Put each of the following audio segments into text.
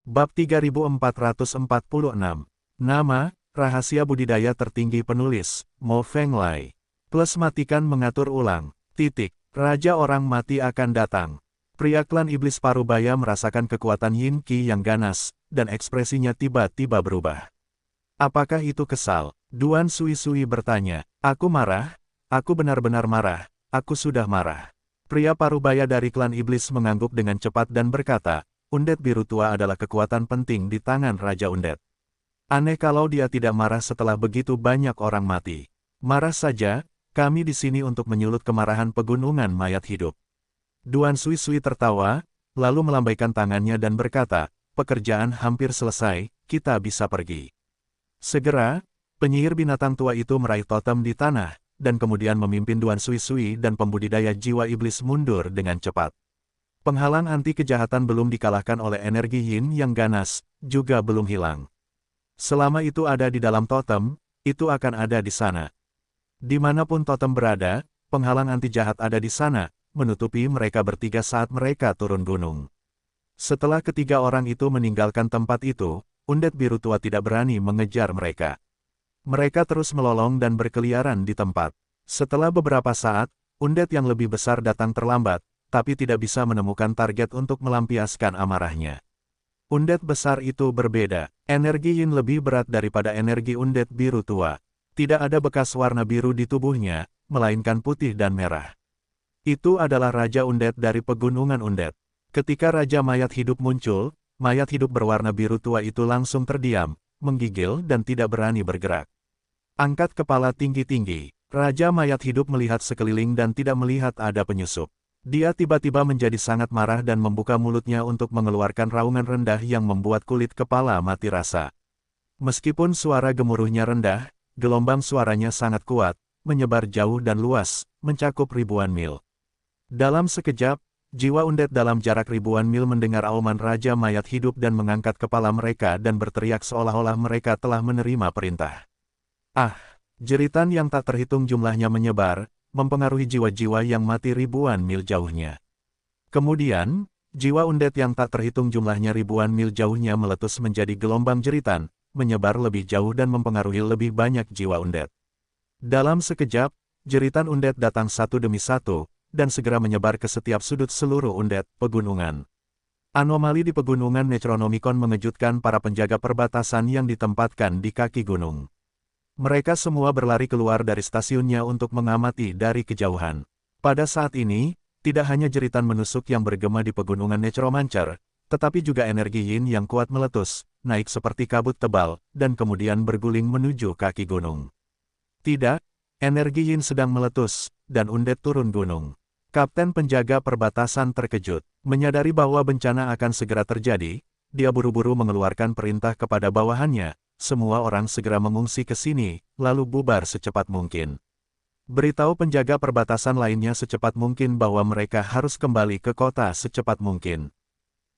Bab 3446. Nama, rahasia budidaya tertinggi penulis, Mo Fenglai. Plus matikan mengatur ulang. Raja orang mati akan datang. Pria klan iblis Parubaya merasakan kekuatan Yin Qi yang ganas, dan ekspresinya tiba-tiba berubah. Apakah itu kesal? Duan Sui Sui bertanya. Aku marah? Aku benar-benar marah. Aku sudah marah. Pria Parubaya dari klan iblis mengangguk dengan cepat dan berkata, Undead biru tua adalah kekuatan penting di tangan Raja Undead. Aneh kalau dia tidak marah setelah begitu banyak orang mati. Marah saja, kami di sini untuk menyulut kemarahan pegunungan mayat hidup. Duan Sui Sui tertawa, lalu melambaikan tangannya dan berkata, pekerjaan hampir selesai, kita bisa pergi. Segera, penyihir binatang tua itu meraih totem di tanah, dan kemudian memimpin Duan Sui Sui dan pembudidaya jiwa iblis mundur dengan cepat. Penghalang anti kejahatan belum dikalahkan oleh energi Yin yang ganas, juga belum hilang. Selama itu ada di dalam totem, itu akan ada di sana. Dimanapun totem berada, penghalang anti jahat ada di sana, menutupi mereka bertiga saat mereka turun gunung. Setelah ketiga orang itu meninggalkan tempat itu, Undead biru tua tidak berani mengejar mereka. Mereka terus melolong dan berkeliaran di tempat. Setelah beberapa saat, Undead yang lebih besar datang terlambat, tapi tidak bisa menemukan target untuk melampiaskan amarahnya. Undead besar itu berbeda. Energi Yin lebih berat daripada energi Undead biru tua. Tidak ada bekas warna biru di tubuhnya, melainkan putih dan merah. Itu adalah Raja Undead dari pegunungan Undead. Ketika Raja Mayat Hidup muncul, mayat hidup berwarna biru tua itu langsung terdiam, menggigil dan tidak berani bergerak. Angkat kepala tinggi-tinggi. Raja Mayat Hidup melihat sekeliling dan tidak melihat ada penyusup. Dia tiba-tiba menjadi sangat marah dan membuka mulutnya untuk mengeluarkan raungan rendah yang membuat kulit kepala mati rasa. Meskipun suara gemuruhnya rendah, gelombang suaranya sangat kuat, menyebar jauh dan luas, mencakup ribuan mil. Dalam sekejap, jiwa Undead dalam jarak ribuan mil mendengar auman Raja Mayat Hidup dan mengangkat kepala mereka dan berteriak seolah-olah mereka telah menerima perintah. Ah! Jeritan yang tak terhitung jumlahnya menyebar, mempengaruhi jiwa-jiwa yang mati ribuan mil jauhnya. Kemudian, jiwa Undead yang tak terhitung jumlahnya ribuan mil jauhnya meletus menjadi gelombang jeritan, menyebar lebih jauh dan mempengaruhi lebih banyak jiwa Undead. Dalam sekejap, jeritan Undead datang satu demi satu, dan segera menyebar ke setiap sudut seluruh Undead pegunungan. Anomali di pegunungan Necronomicon mengejutkan para penjaga perbatasan yang ditempatkan di kaki gunung. Mereka semua berlari keluar dari stasiunnya untuk mengamati dari kejauhan. Pada saat ini, tidak hanya jeritan menusuk yang bergema di pegunungan Necromancer, tetapi juga energi Yin yang kuat meletus, naik seperti kabut tebal, dan kemudian berguling menuju kaki gunung. Tidak, energi Yin sedang meletus, dan Undead turun gunung. Kapten penjaga perbatasan terkejut, menyadari bahwa bencana akan segera terjadi, dia buru-buru mengeluarkan perintah kepada bawahannya. Semua orang segera mengungsi ke sini, lalu bubar secepat mungkin. Beritahu penjaga perbatasan lainnya secepat mungkin bahwa mereka harus kembali ke kota secepat mungkin.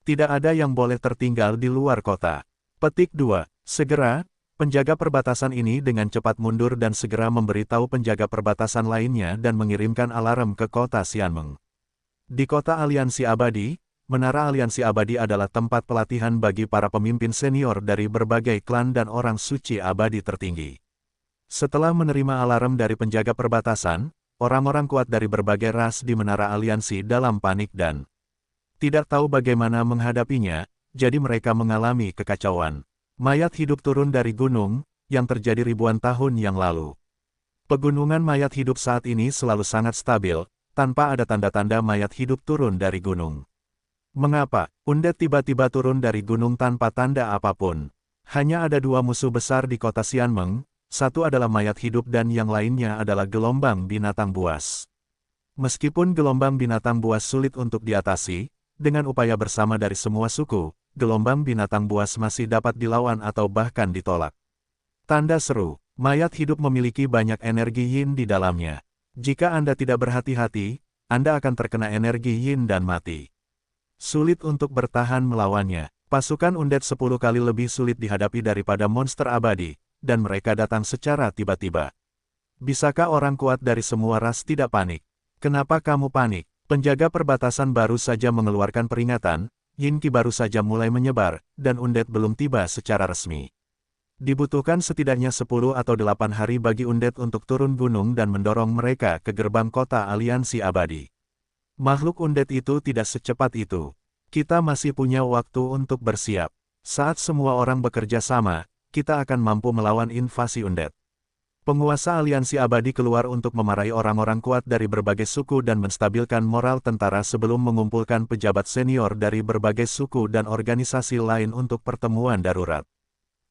Tidak ada yang boleh tertinggal di luar kota. Petik 2. Segera, penjaga perbatasan ini dengan cepat mundur dan segera memberitahu penjaga perbatasan lainnya dan mengirimkan alarm ke kota Xianmeng. Di kota Aliansi Abadi, Menara Aliansi Abadi adalah tempat pelatihan bagi para pemimpin senior dari berbagai klan dan orang suci abadi tertinggi. Setelah menerima alarm dari penjaga perbatasan, orang-orang kuat dari berbagai ras di Menara Aliansi dalam panik dan tidak tahu bagaimana menghadapinya, jadi mereka mengalami kekacauan. Mayat hidup turun dari gunung, yang terjadi ribuan tahun yang lalu. Pegunungan mayat hidup saat ini selalu sangat stabil, tanpa ada tanda-tanda mayat hidup turun dari gunung. Mengapa Undead tiba-tiba turun dari gunung tanpa tanda apapun? Hanya ada dua musuh besar di kota Xianmeng, satu adalah mayat hidup dan yang lainnya adalah gelombang binatang buas. Meskipun gelombang binatang buas sulit untuk diatasi, dengan upaya bersama dari semua suku, gelombang binatang buas masih dapat dilawan atau bahkan ditolak. Tanda seru, mayat hidup memiliki banyak energi Yin di dalamnya. Jika Anda tidak berhati-hati, Anda akan terkena energi Yin dan mati. Sulit untuk bertahan melawannya. Pasukan Undead 10 kali lebih sulit dihadapi daripada monster abadi, dan mereka datang secara tiba-tiba. Bisakah orang kuat dari semua ras tidak panik? Kenapa kamu panik? Penjaga perbatasan baru saja mengeluarkan peringatan, Yin Qi baru saja mulai menyebar, dan undet belum tiba secara resmi. Dibutuhkan setidaknya 10 atau 8 hari bagi undet untuk turun gunung dan mendorong mereka ke gerbang kota aliansi abadi. Makhluk undet itu tidak secepat itu. Kita masih punya waktu untuk bersiap. Saat semua orang bekerja sama, kita akan mampu melawan invasi undet. Penguasa aliansi abadi keluar untuk memarahi orang-orang kuat dari berbagai suku dan menstabilkan moral tentara sebelum mengumpulkan pejabat senior dari berbagai suku dan organisasi lain untuk pertemuan darurat.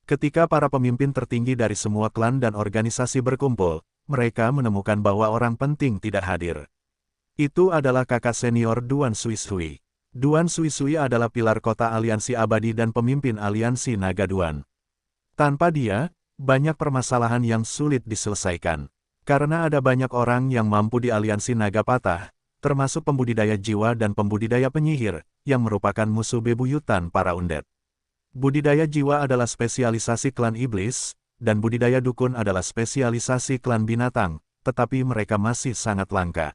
Ketika para pemimpin tertinggi dari semua klan dan organisasi berkumpul, mereka menemukan bahwa orang penting tidak hadir. Itu adalah kakak senior Duan Suishui. Duan Suishui adalah pilar kota aliansi abadi dan pemimpin aliansi naga Duan. Tanpa dia, banyak permasalahan yang sulit diselesaikan. Karena ada banyak orang yang mampu di aliansi naga patah, termasuk pembudidaya jiwa dan pembudidaya penyihir, yang merupakan musuh bebuyutan para undet. Budidaya jiwa adalah spesialisasi klan iblis, dan budidaya dukun adalah spesialisasi klan binatang, tetapi mereka masih sangat langka.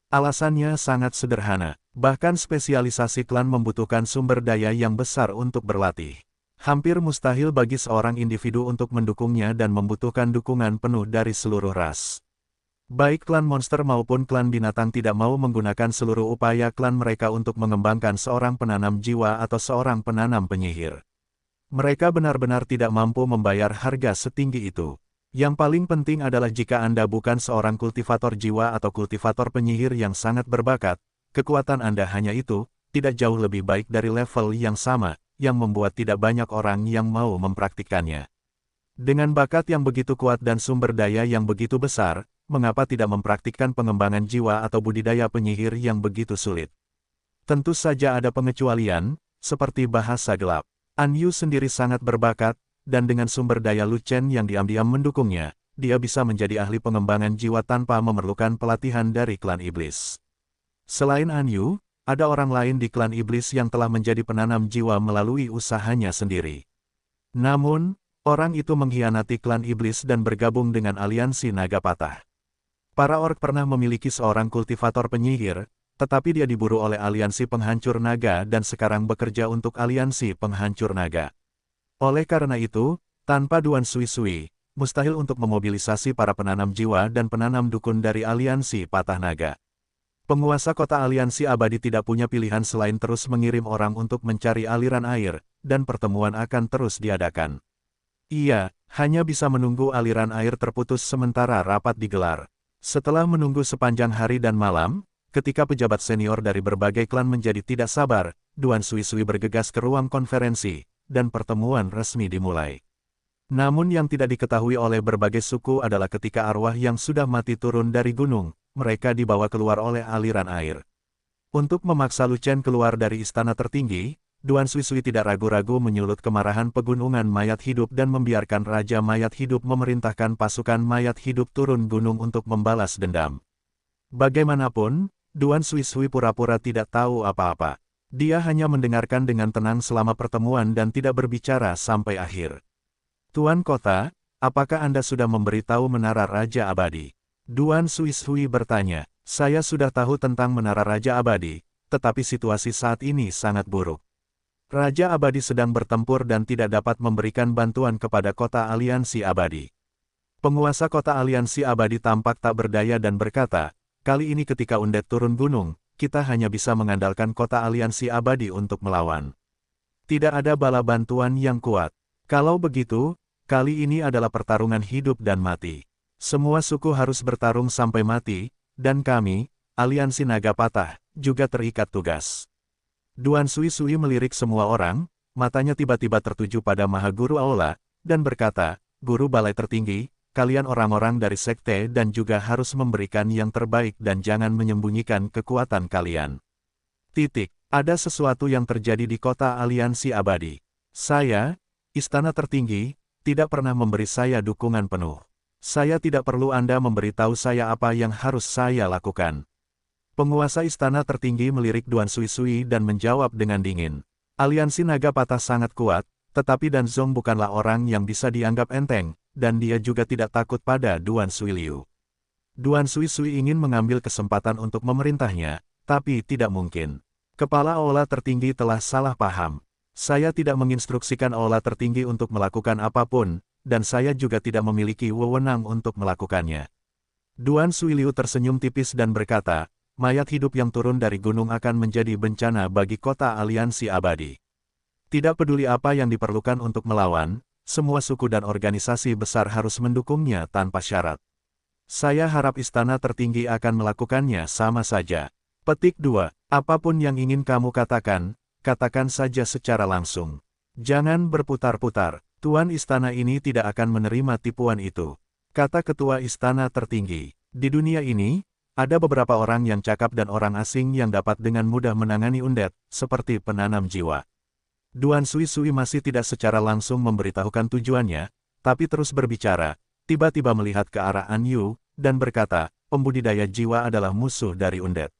Alasannya sangat sederhana, bahkan spesialisasi klan membutuhkan sumber daya yang besar untuk berlatih. Hampir mustahil bagi seorang individu untuk mendukungnya dan membutuhkan dukungan penuh dari seluruh ras. Baik klan monster maupun klan binatang tidak mau menggunakan seluruh upaya klan mereka untuk mengembangkan seorang penanam jiwa atau seorang penanam penyihir. Mereka benar-benar tidak mampu membayar harga setinggi itu. Yang paling penting adalah jika Anda bukan seorang kultivator jiwa atau kultivator penyihir yang sangat berbakat, kekuatan Anda hanya itu, tidak jauh lebih baik dari level yang sama, yang membuat tidak banyak orang yang mau mempraktikkannya. Dengan bakat yang begitu kuat dan sumber daya yang begitu besar, mengapa tidak mempraktikkan pengembangan jiwa atau budidaya penyihir yang begitu sulit? Tentu saja ada pengecualian, seperti bahasa gelap. An Yu sendiri sangat berbakat, dan dengan sumber daya Lu Chen yang diam-diam mendukungnya, dia bisa menjadi ahli pengembangan jiwa tanpa memerlukan pelatihan dari klan iblis. Selain An Yu, ada orang lain di klan iblis yang telah menjadi penanam jiwa melalui usahanya sendiri. Namun, orang itu mengkhianati klan iblis dan bergabung dengan aliansi naga patah. Para orc pernah memiliki seorang kultivator penyihir, tetapi dia diburu oleh aliansi penghancur naga dan sekarang bekerja untuk aliansi penghancur naga. Oleh karena itu, tanpa Duan Suishui, mustahil untuk memobilisasi para penanam jiwa dan penanam dukun dari aliansi patah naga. Penguasa kota aliansi abadi tidak punya pilihan selain terus mengirim orang untuk mencari aliran air, dan pertemuan akan terus diadakan. Ia hanya bisa menunggu aliran air terputus sementara rapat digelar. Setelah menunggu sepanjang hari dan malam, ketika pejabat senior dari berbagai klan menjadi tidak sabar, Duan Suishui bergegas ke ruang konferensi, dan pertemuan resmi dimulai. Namun yang tidak diketahui oleh berbagai suku adalah ketika arwah yang sudah mati turun dari gunung, mereka dibawa keluar oleh aliran air. Untuk memaksa Lu Chen keluar dari istana tertinggi, Duan Suishui tidak ragu-ragu menyulut kemarahan pegunungan mayat hidup dan membiarkan Raja Mayat Hidup memerintahkan pasukan mayat hidup turun gunung untuk membalas dendam. Bagaimanapun, Duan Suishui pura-pura tidak tahu apa-apa. Dia hanya mendengarkan dengan tenang selama pertemuan dan tidak berbicara sampai akhir. Tuan Kota, apakah Anda sudah memberitahu Menara Raja Abadi? Duan Suishui bertanya. Saya sudah tahu tentang Menara Raja Abadi, tetapi situasi saat ini sangat buruk. Raja Abadi sedang bertempur dan tidak dapat memberikan bantuan kepada kota aliansi abadi. Penguasa kota aliansi abadi tampak tak berdaya dan berkata, kali ini ketika undet turun gunung, kita hanya bisa mengandalkan kota aliansi abadi untuk melawan. Tidak ada bala bantuan yang kuat. Kalau begitu, kali ini adalah pertarungan hidup dan mati. Semua suku harus bertarung sampai mati, dan kami, aliansi naga patah, juga terikat tugas. Duan Suishui melirik semua orang, matanya tiba-tiba tertuju pada Mahaguru Aula, dan berkata, Guru Balai Tertinggi, kalian orang-orang dari sekte dan juga harus memberikan yang terbaik dan jangan menyembunyikan kekuatan kalian. Ada sesuatu yang terjadi di kota aliansi abadi. Saya, istana tertinggi, tidak pernah memberi saya dukungan penuh. Saya tidak perlu Anda memberitahu saya apa yang harus saya lakukan. Penguasa istana tertinggi melirik Duan Suishui dan menjawab dengan dingin. Aliansi naga patah sangat kuat, tetapi Dan Zong bukanlah orang yang bisa dianggap enteng, dan dia juga tidak takut pada Duan Suiliu. Duan Suishui ingin mengambil kesempatan untuk memerintahnya, tapi tidak mungkin. Kepala aula tertinggi telah salah paham. Saya tidak menginstruksikan aula tertinggi untuk melakukan apapun, dan saya juga tidak memiliki wewenang untuk melakukannya. Duan Suiliu tersenyum tipis dan berkata, mayat hidup yang turun dari gunung akan menjadi bencana bagi kota aliansi abadi. Tidak peduli apa yang diperlukan untuk melawan, semua suku dan organisasi besar harus mendukungnya tanpa syarat. Saya harap istana tertinggi akan melakukannya sama saja. Petik 2. Apapun yang ingin kamu katakan, katakan saja secara langsung. Jangan berputar-putar, Tuan Istana ini tidak akan menerima tipuan itu. Kata Ketua Istana Tertinggi. Di dunia ini, ada beberapa orang yang cakap dan orang asing yang dapat dengan mudah menangani undet, seperti penanam jiwa. Duan Sui masih tidak secara langsung memberitahukan tujuannya, tapi terus berbicara, tiba-tiba melihat ke arah An Yu, dan berkata, pembudidaya jiwa adalah musuh dari undet.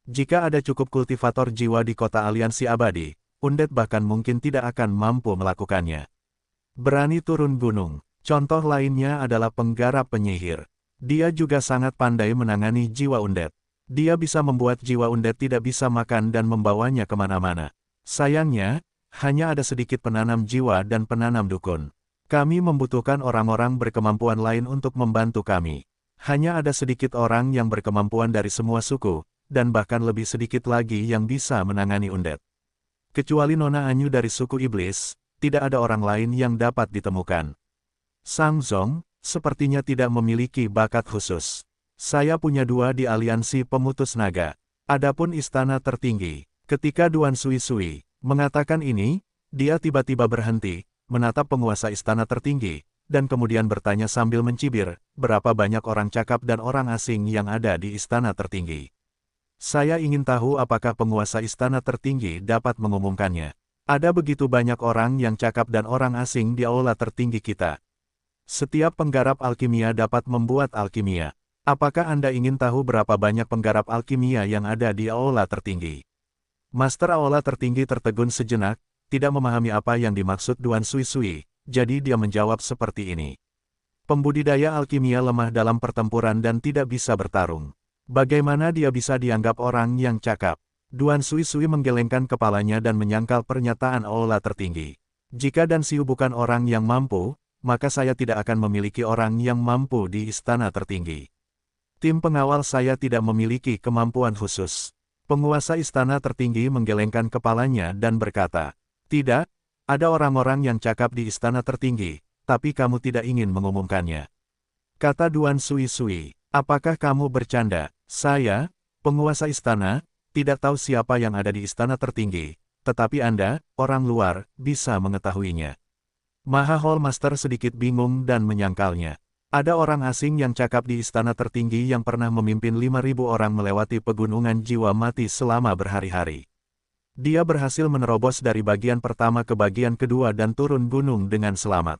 Jika ada cukup kultivator jiwa di kota aliansi abadi, undet bahkan mungkin tidak akan mampu melakukannya. Berani turun gunung. Contoh lainnya adalah penggarap penyihir. Dia juga sangat pandai menangani jiwa undet. Dia bisa membuat jiwa undet tidak bisa makan dan membawanya kemana-mana. Sayangnya, hanya ada sedikit penanam jiwa dan penanam dukun. Kami membutuhkan orang-orang berkemampuan lain untuk membantu kami. Hanya ada sedikit orang yang berkemampuan dari semua suku, dan bahkan lebih sedikit lagi yang bisa menangani undet. Kecuali Nona Anyu dari suku iblis, tidak ada orang lain yang dapat ditemukan. Sang Zong, sepertinya tidak memiliki bakat khusus. Saya punya 2 di aliansi pemutus naga. Adapun istana tertinggi. Ketika Duan Sui mengatakan ini, dia tiba-tiba berhenti, menatap penguasa istana tertinggi, dan kemudian bertanya sambil mencibir, berapa banyak orang cakap dan orang asing yang ada di istana tertinggi. Saya ingin tahu apakah penguasa istana tertinggi dapat mengumumkannya. Ada begitu banyak orang yang cakap dan orang asing di aula tertinggi kita. Setiap penggarap alkimia dapat membuat alkimia. Apakah Anda ingin tahu berapa banyak penggarap alkimia yang ada di aula tertinggi? Master aula tertinggi tertegun sejenak, tidak memahami apa yang dimaksud Duan Sui, jadi dia menjawab seperti ini. Pembudidaya alkimia lemah dalam pertempuran dan tidak bisa bertarung. Bagaimana dia bisa dianggap orang yang cakap? Duan Sui menggelengkan kepalanya dan menyangkal pernyataan aula tertinggi. Jika Dan Xiu bukan orang yang mampu, maka saya tidak akan memiliki orang yang mampu di istana tertinggi. Tim pengawal saya tidak memiliki kemampuan khusus. Penguasa istana tertinggi menggelengkan kepalanya dan berkata, tidak, ada orang-orang yang cakap di istana tertinggi, tapi kamu tidak ingin mengumumkannya. Kata Duan Sui, apakah kamu bercanda? Saya, penguasa istana, tidak tahu siapa yang ada di istana tertinggi, tetapi Anda, orang luar, bisa mengetahuinya. Maha Hall Master sedikit bingung dan menyangkalnya. Ada orang asing yang cakap di istana tertinggi yang pernah memimpin 5.000 orang melewati pegunungan jiwa mati selama berhari-hari. Dia berhasil menerobos dari bagian pertama ke bagian kedua dan turun gunung dengan selamat.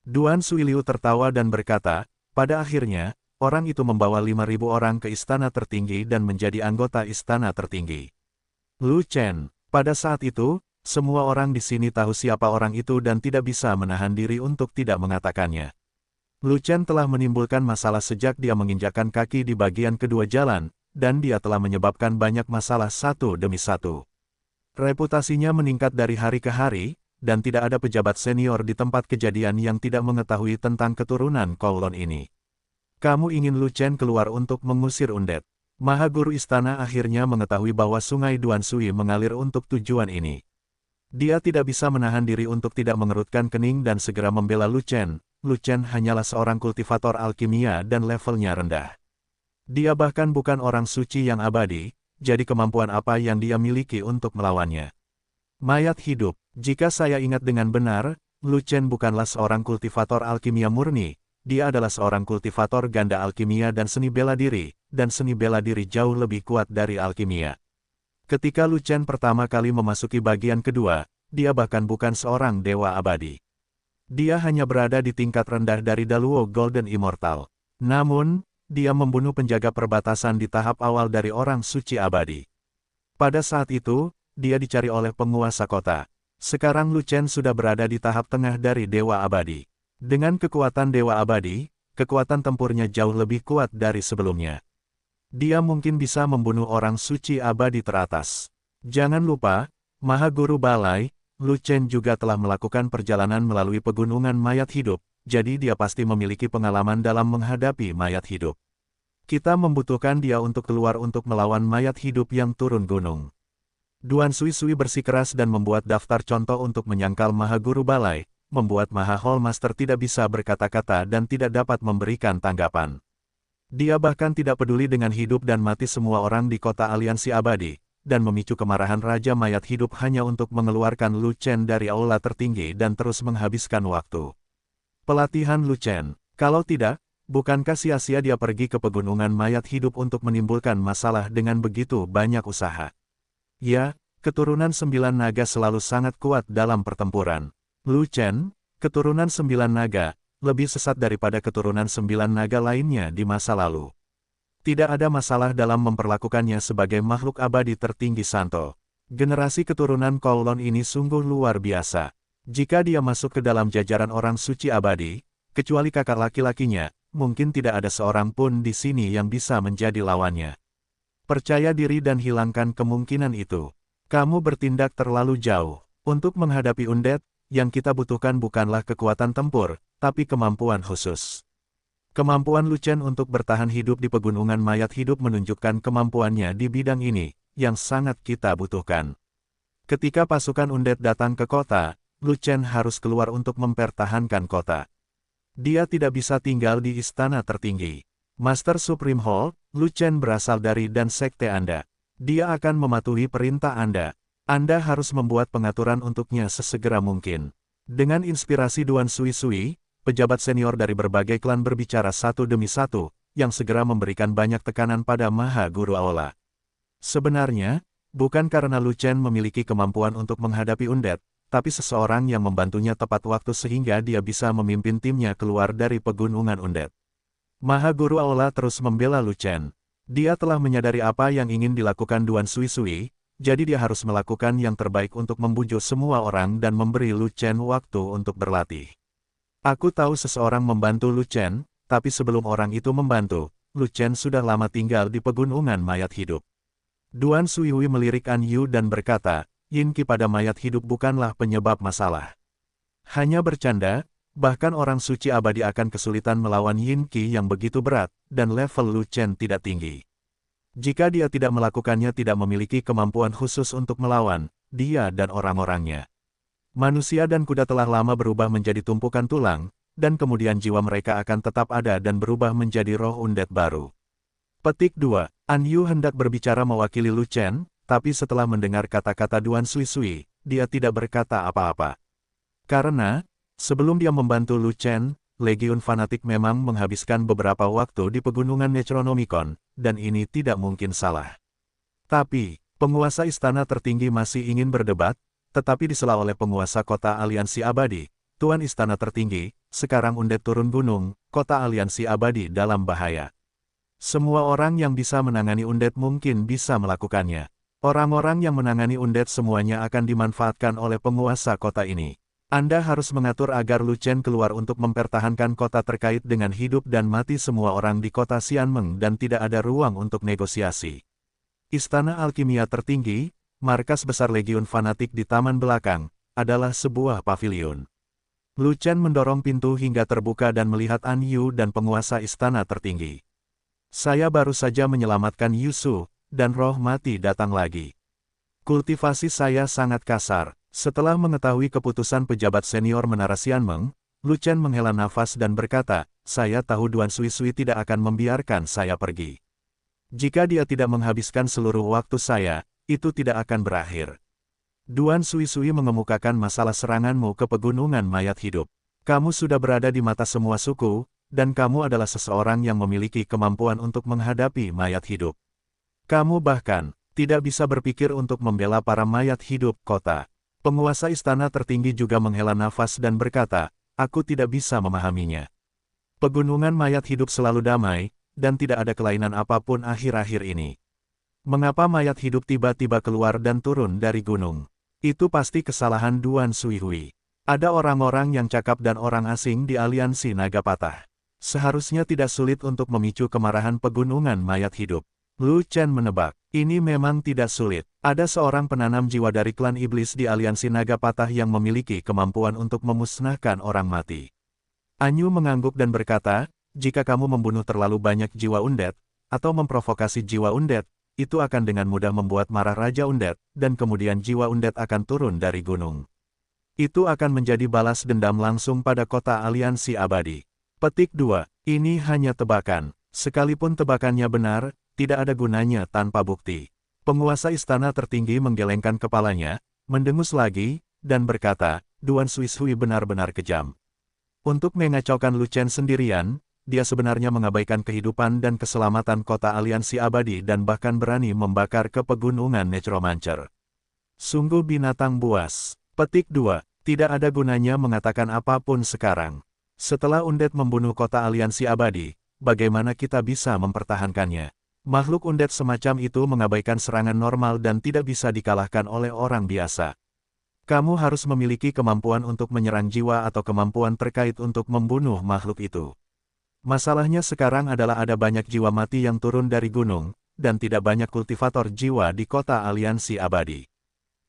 Duan Suiliu tertawa dan berkata, pada akhirnya, orang itu membawa 5.000 orang ke istana tertinggi dan menjadi anggota istana tertinggi. Lu Chen, pada saat itu, semua orang di sini tahu siapa orang itu dan tidak bisa menahan diri untuk tidak mengatakannya. Lu Chen telah menimbulkan masalah sejak dia menginjakkan kaki di bagian kedua jalan, dan dia telah menyebabkan banyak masalah satu demi satu. Reputasinya meningkat dari hari ke hari, dan tidak ada pejabat senior di tempat kejadian yang tidak mengetahui tentang keturunan Kowloon ini. Kamu ingin Lu Chen keluar untuk mengusir undet. Maha Guru Istana akhirnya mengetahui bahwa sungai Duan Sui mengalir untuk tujuan ini. Dia tidak bisa menahan diri untuk tidak mengerutkan kening dan segera membela Lu Chen. Lu Chen hanyalah seorang kultivator alkimia dan levelnya rendah. Dia bahkan bukan orang suci yang abadi, jadi kemampuan apa yang dia miliki untuk melawannya? Mayat hidup. Jika saya ingat dengan benar, Lu Chen bukanlah seorang kultivator alkimia murni. Dia adalah seorang kultivator ganda alkimia dan seni bela diri, dan seni bela diri jauh lebih kuat dari alkimia. Ketika Lu Chen pertama kali memasuki bagian kedua, dia bahkan bukan seorang dewa abadi. Dia hanya berada di tingkat rendah dari Daluo Golden Immortal. Namun, dia membunuh penjaga perbatasan di tahap awal dari orang suci abadi. Pada saat itu, dia dicari oleh penguasa kota. Sekarang Lu Chen sudah berada di tahap tengah dari dewa abadi. Dengan kekuatan dewa abadi, kekuatan tempurnya jauh lebih kuat dari sebelumnya. Dia mungkin bisa membunuh orang suci abadi teratas. Jangan lupa, Maha Guru Balai, Lu Chen juga telah melakukan perjalanan melalui pegunungan mayat hidup, jadi dia pasti memiliki pengalaman dalam menghadapi mayat hidup. Kita membutuhkan dia untuk keluar untuk melawan mayat hidup yang turun gunung. Duan Sui bersikeras dan membuat daftar contoh untuk menyangkal Maha Guru Balai, membuat Maha Hall Master tidak bisa berkata-kata dan tidak dapat memberikan tanggapan. Dia bahkan tidak peduli dengan hidup dan mati semua orang di kota aliansi abadi, dan memicu kemarahan Raja Mayat Hidup hanya untuk mengeluarkan Lu Chen dari aula tertinggi dan terus menghabiskan waktu. Pelatihan Lu Chen, kalau tidak, bukankah sia-sia dia pergi ke pegunungan mayat hidup untuk menimbulkan masalah dengan begitu banyak usaha? Ya, keturunan 9 naga selalu sangat kuat dalam pertempuran. Lu Chen, keturunan 9 naga, lebih sesat daripada keturunan 9 naga lainnya di masa lalu. Tidak ada masalah dalam memperlakukannya sebagai makhluk abadi tertinggi Santo. Generasi keturunan Kowloon ini sungguh luar biasa. Jika dia masuk ke dalam jajaran orang suci abadi, kecuali kakak laki-lakinya, mungkin tidak ada seorang pun di sini yang bisa menjadi lawannya. Percaya diri dan hilangkan kemungkinan itu. Kamu bertindak terlalu jauh. Untuk menghadapi undead, yang kita butuhkan bukanlah kekuatan tempur, tapi kemampuan khusus. Kemampuan Lu Chen untuk bertahan hidup di pegunungan mayat hidup menunjukkan kemampuannya di bidang ini, yang sangat kita butuhkan. Ketika pasukan undead datang ke kota, Lu Chen harus keluar untuk mempertahankan kota. Dia tidak bisa tinggal di istana tertinggi. Master Supreme Hall, Lu Chen berasal dari dan sekte Anda. Dia akan mematuhi perintah Anda. Anda harus membuat pengaturan untuknya sesegera mungkin. Dengan inspirasi Duan Sui, pejabat senior dari berbagai klan berbicara satu demi satu, yang segera memberikan banyak tekanan pada Maha Guru Aula. Sebenarnya, bukan karena Lu Chen memiliki kemampuan untuk menghadapi undead, tapi seseorang yang membantunya tepat waktu sehingga dia bisa memimpin timnya keluar dari pegunungan undead. Maha Guru Aula terus membela Lu Chen. Dia telah menyadari apa yang ingin dilakukan Duan Sui, jadi dia harus melakukan yang terbaik untuk membujuk semua orang dan memberi Lu Chen waktu untuk berlatih. Aku tahu seseorang membantu Lu Chen, tapi sebelum orang itu membantu, Lu Chen sudah lama tinggal di pegunungan mayat hidup. Duan Sui melirik An Yu dan berkata, Yin Qi pada mayat hidup bukanlah penyebab masalah. Hanya bercanda, bahkan orang suci abadi akan kesulitan melawan Yin Qi yang begitu berat, dan level Lu Chen tidak tinggi. Jika dia tidak melakukannya tidak memiliki kemampuan khusus untuk melawan, dia dan orang-orangnya. Manusia dan kuda telah lama berubah menjadi tumpukan tulang, dan kemudian jiwa mereka akan tetap ada dan berubah menjadi roh undead baru. Petik 2. An Yu hendak berbicara mewakili Lu Chen, tapi setelah mendengar kata-kata Duan Sui, dia tidak berkata apa-apa. Karena, sebelum dia membantu Lu Chen, Legiun Fanatik memang menghabiskan beberapa waktu di pegunungan Necronomicon, dan ini tidak mungkin salah. Tapi, penguasa istana tertinggi masih ingin berdebat, tetapi disela oleh penguasa kota aliansi abadi, Tuan Istana Tertinggi, sekarang undead turun gunung, kota aliansi abadi dalam bahaya. Semua orang yang bisa menangani undead mungkin bisa melakukannya. Orang-orang yang menangani undead semuanya akan dimanfaatkan oleh penguasa kota ini. Anda harus mengatur agar Lu Chen keluar untuk mempertahankan kota terkait dengan hidup dan mati semua orang di kota Xianmeng dan tidak ada ruang untuk negosiasi. Istana Alkimia Tertinggi, markas besar Legiun Fanatik di taman belakang, adalah sebuah pavilion. Lu Chen mendorong pintu hingga terbuka dan melihat An Yu dan penguasa istana tertinggi. Saya baru saja menyelamatkan Yusu, dan roh mati datang lagi. Kultivasi saya sangat kasar. Setelah mengetahui keputusan pejabat senior Menara Xianmeng, Lu Chen menghela nafas dan berkata, saya tahu Duan Sui tidak akan membiarkan saya pergi. Jika dia tidak menghabiskan seluruh waktu saya, itu tidak akan berakhir. Duan Sui mengemukakan masalah seranganmu ke pegunungan mayat hidup. Kamu sudah berada di mata semua suku, dan kamu adalah seseorang yang memiliki kemampuan untuk menghadapi mayat hidup. Kamu bahkan tidak bisa berpikir untuk membela para mayat hidup kota. Penguasa istana tertinggi juga menghela nafas dan berkata, aku tidak bisa memahaminya. Pegunungan mayat hidup selalu damai, dan tidak ada kelainan apapun akhir-akhir ini. Mengapa mayat hidup tiba-tiba keluar dan turun dari gunung? Itu pasti kesalahan Duan Sui. Ada orang-orang yang cakap dan orang asing di aliansi naga patah. Seharusnya tidak sulit untuk memicu kemarahan pegunungan mayat hidup. Lu Chen menebak. Ini memang tidak sulit. Ada seorang penanam jiwa dari klan iblis di aliansi naga patah yang memiliki kemampuan untuk memusnahkan orang mati. Anyu mengangguk dan berkata, jika kamu membunuh terlalu banyak jiwa undead, atau memprovokasi jiwa undead, itu akan dengan mudah membuat marah Raja Undead, dan kemudian jiwa undead akan turun dari gunung. Itu akan menjadi balas dendam langsung pada kota aliansi abadi. Petik 2. Ini hanya tebakan. Sekalipun tebakannya benar, tidak ada gunanya tanpa bukti. Penguasa istana tertinggi menggelengkan kepalanya, mendengus lagi, dan berkata, Duan Suishui benar-benar kejam. Untuk mengacaukan Lu Chen sendirian, dia sebenarnya mengabaikan kehidupan dan keselamatan kota aliansi abadi dan bahkan berani membakar ke pegunungan Necromancer. Sungguh binatang buas. Petik 2. Tidak ada gunanya mengatakan apapun sekarang. Setelah undead membunuh kota aliansi abadi, bagaimana kita bisa mempertahankannya? Makhluk undead semacam itu mengabaikan serangan normal dan tidak bisa dikalahkan oleh orang biasa. Kamu harus memiliki kemampuan untuk menyerang jiwa atau kemampuan terkait untuk membunuh makhluk itu. Masalahnya sekarang adalah ada banyak jiwa mati yang turun dari gunung, dan tidak banyak kultivator jiwa di kota aliansi abadi.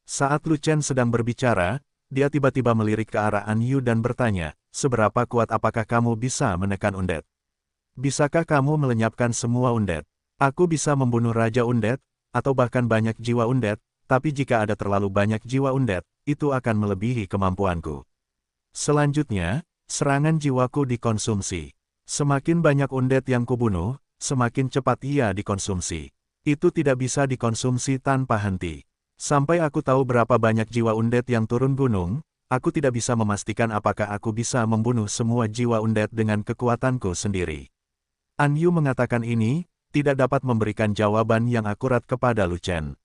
Saat Lu Chen sedang berbicara, dia tiba-tiba melirik ke arah Anyu dan bertanya, seberapa kuat apakah kamu bisa menekan undead? Bisakah kamu melenyapkan semua undead? Aku bisa membunuh Raja Undead, atau bahkan banyak jiwa undead, tapi jika ada terlalu banyak jiwa undead, itu akan melebihi kemampuanku. Selanjutnya, serangan jiwaku dikonsumsi. Semakin banyak undead yang kubunuh, semakin cepat ia dikonsumsi. Itu tidak bisa dikonsumsi tanpa henti. Sampai aku tahu berapa banyak jiwa undead yang turun gunung, aku tidak bisa memastikan apakah aku bisa membunuh semua jiwa undead dengan kekuatanku sendiri. Anyu mengatakan ini, tidak dapat memberikan jawaban yang akurat kepada Lu Chen.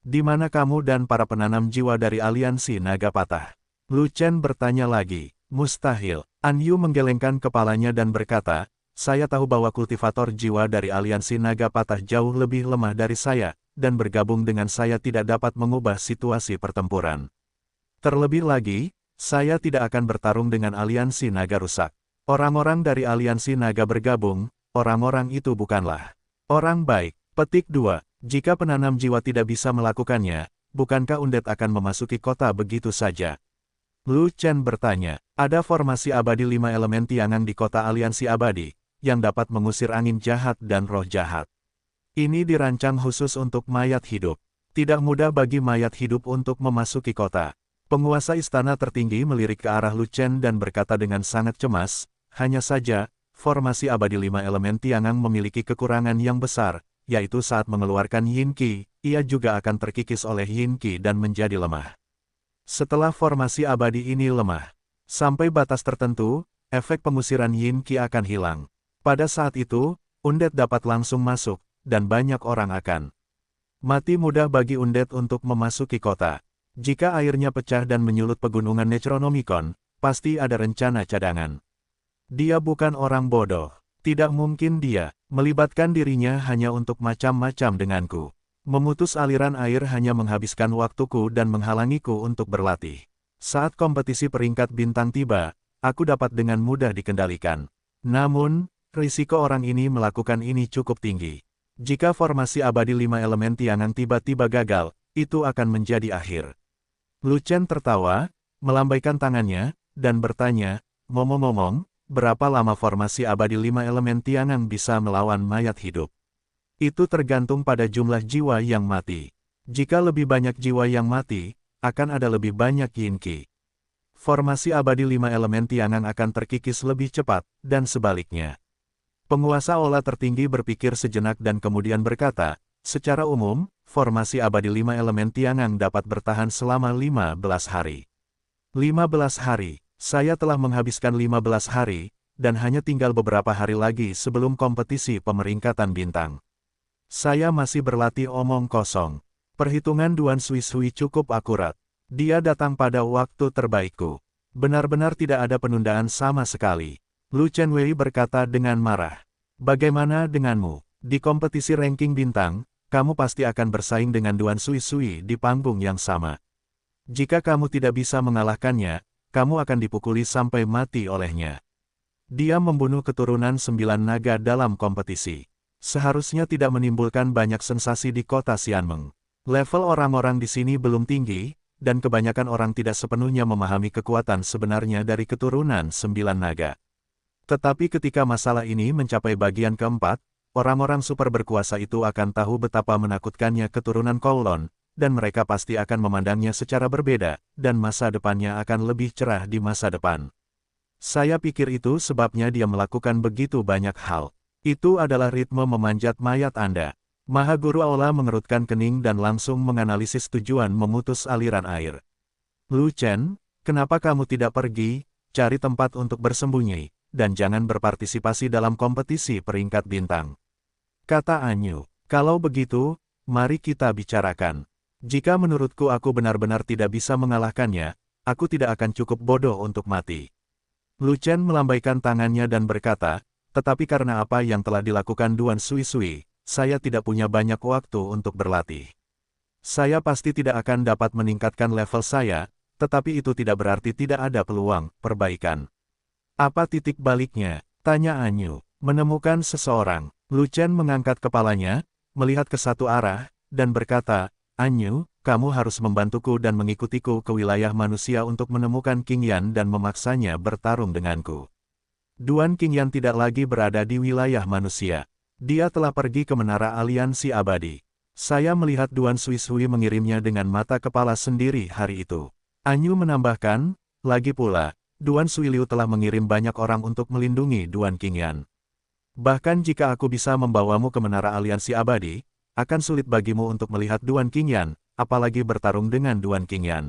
Di mana kamu dan para penanam jiwa dari aliansi naga patah? Lu Chen bertanya lagi. Mustahil. Anyu menggelengkan kepalanya dan berkata, saya tahu bahwa kultivator jiwa dari aliansi naga patah jauh lebih lemah dari saya, dan bergabung dengan saya tidak dapat mengubah situasi pertempuran. Terlebih lagi, saya tidak akan bertarung dengan aliansi naga rusak. Orang-orang dari aliansi naga bergabung, orang-orang itu bukanlah orang baik. Petik 2. Jika penanam jiwa tidak bisa melakukannya, bukankah undead akan memasuki kota begitu saja? Lu Chen bertanya, ada formasi abadi 5 elemen Tiangang di kota aliansi abadi, yang dapat mengusir angin jahat dan roh jahat. Ini dirancang khusus untuk mayat hidup. Tidak mudah bagi mayat hidup untuk memasuki kota. Penguasa istana tertinggi melirik ke arah Lu Chen dan berkata dengan sangat cemas, hanya saja, formasi abadi 5 elemen Tiangang memiliki kekurangan yang besar, yaitu saat mengeluarkan Yin Qi, ia juga akan terkikis oleh Yin Qi dan menjadi lemah. Setelah formasi abadi ini lemah, sampai batas tertentu, efek pengusiran Yin Qi akan hilang. Pada saat itu, undead dapat langsung masuk, dan banyak orang akan mati mudah bagi undead untuk memasuki kota. Jika airnya pecah dan menyulut pegunungan Necronomicon, pasti ada rencana cadangan. Dia bukan orang bodoh. Tidak mungkin dia melibatkan dirinya hanya untuk macam-macam denganku. Memutus aliran air hanya menghabiskan waktuku dan menghalangiku untuk berlatih. Saat kompetisi peringkat bintang tiba, aku dapat dengan mudah dikendalikan. Namun, risiko orang ini melakukan ini cukup tinggi. Jika formasi abadi 5 elemen Tiangang tiba-tiba gagal, itu akan menjadi akhir. Lu Chen tertawa, melambaikan tangannya, dan bertanya, ngomong-ngomong, berapa lama formasi abadi 5 elemen Tiangang bisa melawan mayat hidup? Itu tergantung pada jumlah jiwa yang mati. Jika lebih banyak jiwa yang mati, akan ada lebih banyak Yin Qi. Formasi abadi 5 elemen Tiangang akan terkikis lebih cepat, dan sebaliknya. Penguasa Ola tertinggi berpikir sejenak dan kemudian berkata, secara umum, formasi abadi 5 elemen Tiangang dapat bertahan selama 15 hari. 15 hari. Saya telah menghabiskan 15 hari, dan hanya tinggal beberapa hari lagi sebelum kompetisi pemeringkatan bintang. Saya masih berlatih omong kosong. Perhitungan Duan Suishui cukup akurat. Dia datang pada waktu terbaikku. Benar-benar tidak ada penundaan sama sekali. Lu Chenwei berkata dengan marah. Bagaimana denganmu? Di kompetisi ranking bintang, kamu pasti akan bersaing dengan Duan Suishui di panggung yang sama. Jika kamu tidak bisa mengalahkannya, kamu akan dipukuli sampai mati olehnya. Dia membunuh keturunan 9 naga dalam kompetisi. Seharusnya tidak menimbulkan banyak sensasi di kota Xianmeng. Level orang-orang di sini belum tinggi, dan kebanyakan orang tidak sepenuhnya memahami kekuatan sebenarnya dari keturunan 9 naga. Tetapi ketika masalah ini mencapai bagian keempat, orang-orang super berkuasa itu akan tahu betapa menakutkannya keturunan Kowloon, dan mereka pasti akan memandangnya secara berbeda, dan masa depannya akan lebih cerah di masa depan. Saya pikir itu sebabnya dia melakukan begitu banyak hal. Itu adalah ritme memanjat mayat Anda. Mahaguru Aula mengerutkan kening dan langsung menganalisis tujuan memutus aliran air. Lu Chen, kenapa kamu tidak pergi, cari tempat untuk bersembunyi, dan jangan berpartisipasi dalam kompetisi peringkat bintang? Kata Anyu, kalau begitu, mari kita bicarakan. Jika menurutku aku benar-benar tidak bisa mengalahkannya, aku tidak akan cukup bodoh untuk mati. Lu Chen melambaikan tangannya dan berkata, tetapi karena apa yang telah dilakukan Duan Sui, saya tidak punya banyak waktu untuk berlatih. Saya pasti tidak akan dapat meningkatkan level saya, tetapi itu tidak berarti tidak ada peluang perbaikan. Apa titik baliknya? Tanya Anyu. Menemukan seseorang. Lu Chen mengangkat kepalanya, melihat ke satu arah, dan berkata, Anyu, kamu harus membantuku dan mengikutiku ke wilayah manusia untuk menemukan King Yan dan memaksanya bertarung denganku. Duan King Yan tidak lagi berada di wilayah manusia. Dia telah pergi ke Menara Aliansi Abadi. Saya melihat Duan Sui mengirimnya dengan mata kepala sendiri hari itu. Anyu menambahkan, lagi pula, Duan Sui Liu telah mengirim banyak orang untuk melindungi Duan King Yan. Bahkan jika aku bisa membawamu ke Menara Aliansi Abadi, akan sulit bagimu untuk melihat Duan King Yan, apalagi bertarung dengan Duan King Yan.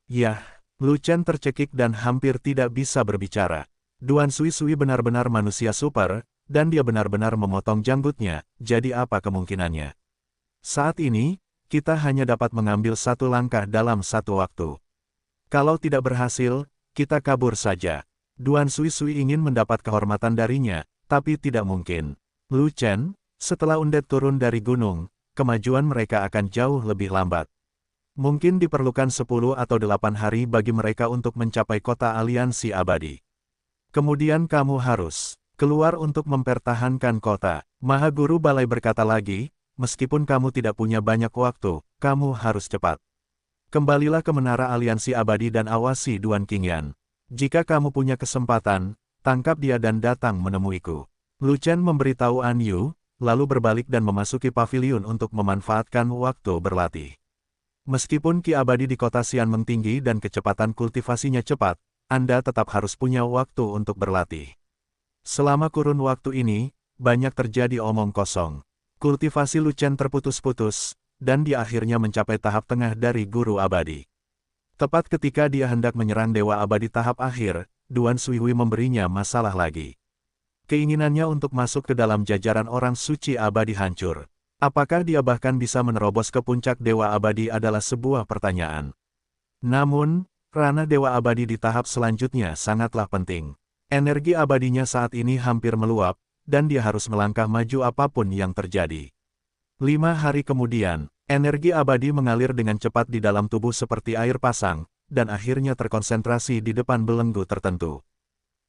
Yah, Lu Chen tercekik dan hampir tidak bisa berbicara. Duan Sui benar-benar manusia super, dan dia benar-benar memotong janggutnya, jadi apa kemungkinannya? Saat ini, kita hanya dapat mengambil satu langkah dalam satu waktu. Kalau tidak berhasil, kita kabur saja. Duan Sui ingin mendapat kehormatan darinya, tapi tidak mungkin. Lu Chen, setelah undet turun dari gunung, kemajuan mereka akan jauh lebih lambat. Mungkin diperlukan 10 atau 8 hari bagi mereka untuk mencapai kota Aliansi Abadi. Kemudian kamu harus keluar untuk mempertahankan kota. Mahaguru Balai berkata lagi, meskipun kamu tidak punya banyak waktu, kamu harus cepat. Kembalilah ke Menara Aliansi Abadi dan awasi Duan King Yan. Jika kamu punya kesempatan, tangkap dia dan datang menemuiku. Lu Chen memberitahu Anyu, lalu berbalik dan memasuki paviliun untuk memanfaatkan waktu berlatih. Meskipun Ki Abadi di kota Xianmeng tinggi dan kecepatan kultivasinya cepat, Anda tetap harus punya waktu untuk berlatih. Selama kurun waktu ini, banyak terjadi omong kosong. Kultivasi Lu Chen terputus-putus, dan dia akhirnya mencapai tahap tengah dari Guru Abadi. Tepat ketika dia hendak menyerang Dewa Abadi tahap akhir, Duan Sui memberinya masalah lagi. Keinginannya untuk masuk ke dalam jajaran orang suci abadi hancur. Apakah dia bahkan bisa menerobos ke puncak Dewa Abadi adalah sebuah pertanyaan. Namun, ranah Dewa Abadi di tahap selanjutnya sangatlah penting. Energi abadinya saat ini hampir meluap, dan dia harus melangkah maju apapun yang terjadi. 5 hari kemudian, energi abadi mengalir dengan cepat di dalam tubuh seperti air pasang, dan akhirnya terkonsentrasi di depan belenggu tertentu.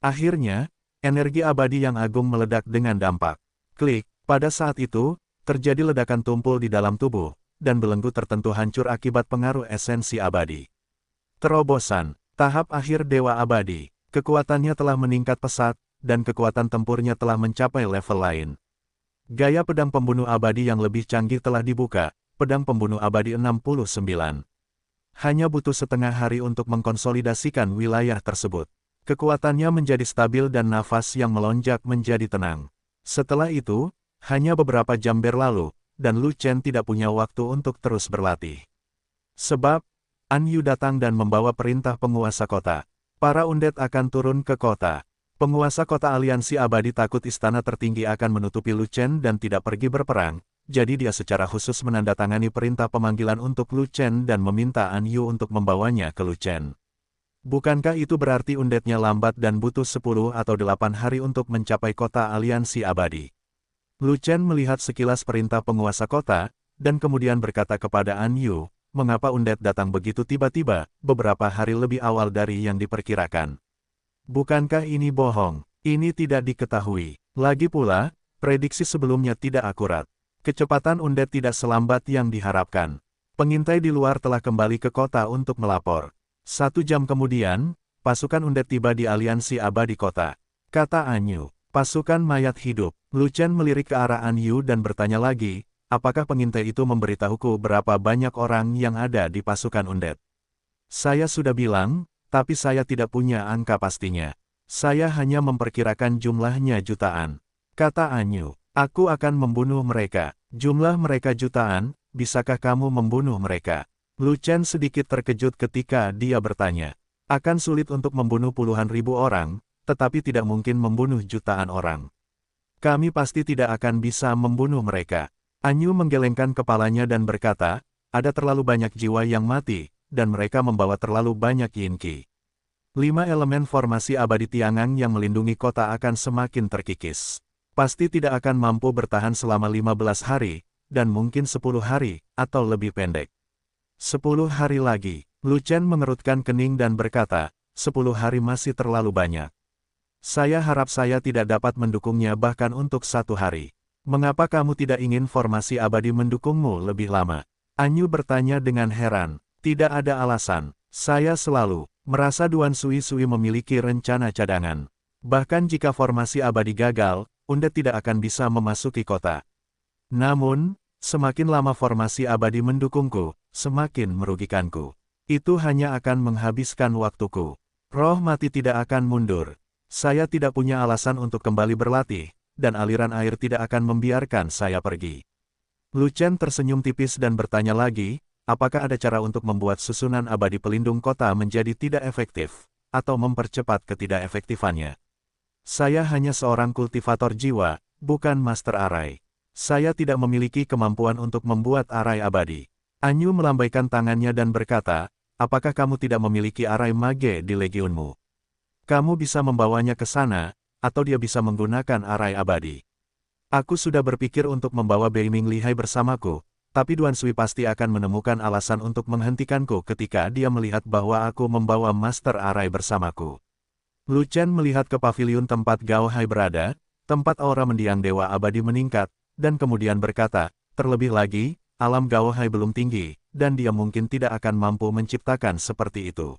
Akhirnya, energi abadi yang agung meledak dengan dampak. Klik, pada saat itu, terjadi ledakan tumpul di dalam tubuh, dan belenggu tertentu hancur akibat pengaruh esensi abadi. Terobosan, tahap akhir Dewa Abadi. Kekuatannya telah meningkat pesat, dan kekuatan tempurnya telah mencapai level lain. Gaya pedang pembunuh abadi yang lebih canggih telah dibuka, pedang pembunuh abadi 69. Hanya butuh setengah hari untuk mengkonsolidasikan wilayah tersebut. Kekuatannya menjadi stabil dan nafas yang melonjak menjadi tenang. Setelah itu, hanya beberapa jam berlalu, dan Lu Chen tidak punya waktu untuk terus berlatih. Sebab, Anyu datang dan membawa perintah penguasa kota. Para undet akan turun ke kota. Penguasa kota Aliansi Abadi takut istana tertinggi akan menutupi Lu Chen dan tidak pergi berperang, jadi dia secara khusus menandatangani perintah pemanggilan untuk Lu Chen dan meminta Anyu untuk membawanya ke Lu Chen. Bukankah itu berarti undetnya lambat dan butuh 10 atau 8 hari untuk mencapai kota Aliansi Abadi? Lu Chen melihat sekilas perintah penguasa kota, dan kemudian berkata kepada Anyu, mengapa undet datang begitu tiba-tiba, beberapa hari lebih awal dari yang diperkirakan? Bukankah ini bohong? Ini tidak diketahui. Lagi pula, Prediksi sebelumnya tidak akurat. Kecepatan undet tidak selambat yang diharapkan. Pengintai di luar telah kembali ke kota untuk melapor. 1 jam kemudian, pasukan undet tiba di aliansi abadi kota. Kata Anyu, pasukan mayat hidup. Lu Chen melirik ke arah Anyu dan bertanya lagi, apakah pengintai itu memberitahuku berapa banyak orang yang ada di pasukan undet? Saya sudah bilang, tapi saya tidak punya angka pastinya. Saya hanya memperkirakan jumlahnya jutaan. Kata Anyu, aku akan membunuh mereka. Jumlah mereka jutaan, bisakah kamu membunuh mereka? Lu Chen sedikit terkejut ketika dia bertanya. Akan sulit untuk membunuh puluhan ribu orang, tetapi tidak mungkin membunuh jutaan orang. Kami pasti tidak akan bisa membunuh mereka. Anyu menggelengkan kepalanya dan berkata, ada terlalu banyak jiwa yang mati, dan mereka membawa terlalu banyak Yinqi. 5 elemen formasi abadi Tiangang yang melindungi kota akan semakin terkikis. Pasti tidak akan mampu bertahan selama 15 hari, dan mungkin 10 hari, atau lebih pendek. 10 hari lagi, Lu Chen mengerutkan kening dan berkata, 10 hari masih terlalu banyak. Saya harap saya tidak dapat mendukungnya bahkan untuk 1 hari. Mengapa kamu tidak ingin formasi abadi mendukungmu lebih lama? Anyu bertanya dengan heran. Tidak ada alasan. Saya selalu merasa Duan Sui Sui memiliki rencana cadangan. Bahkan jika formasi abadi gagal, undet tidak akan bisa memasuki kota. Namun, semakin lama formasi abadi mendukungku, semakin merugikanku. Itu hanya akan menghabiskan waktuku. Roh mati tidak akan mundur. Saya tidak punya alasan untuk kembali berlatih, dan aliran air tidak akan membiarkan saya pergi. Lu Chen tersenyum tipis dan bertanya lagi, apakah ada cara untuk membuat susunan abadi pelindung kota menjadi tidak efektif, atau mempercepat ketidakefektifannya? Saya hanya seorang kultivator jiwa, bukan master arai. Saya tidak memiliki kemampuan untuk membuat arai abadi. Anyu melambaikan tangannya dan berkata, apakah kamu tidak memiliki arai mage di legionmu? Kamu bisa membawanya ke sana, atau dia bisa menggunakan arai abadi. Aku sudah berpikir untuk membawa Beiming Lihai bersamaku, tapi Duan Sui pasti akan menemukan alasan untuk menghentikanku ketika dia melihat bahwa aku membawa master arai bersamaku. Lu Chen melihat ke paviliun tempat Gao Hai berada, tempat aura mendiang Dewa Abadi meningkat, dan kemudian berkata, terlebih lagi, alam Gao Hai belum tinggi, dan dia mungkin tidak akan mampu menciptakan seperti itu.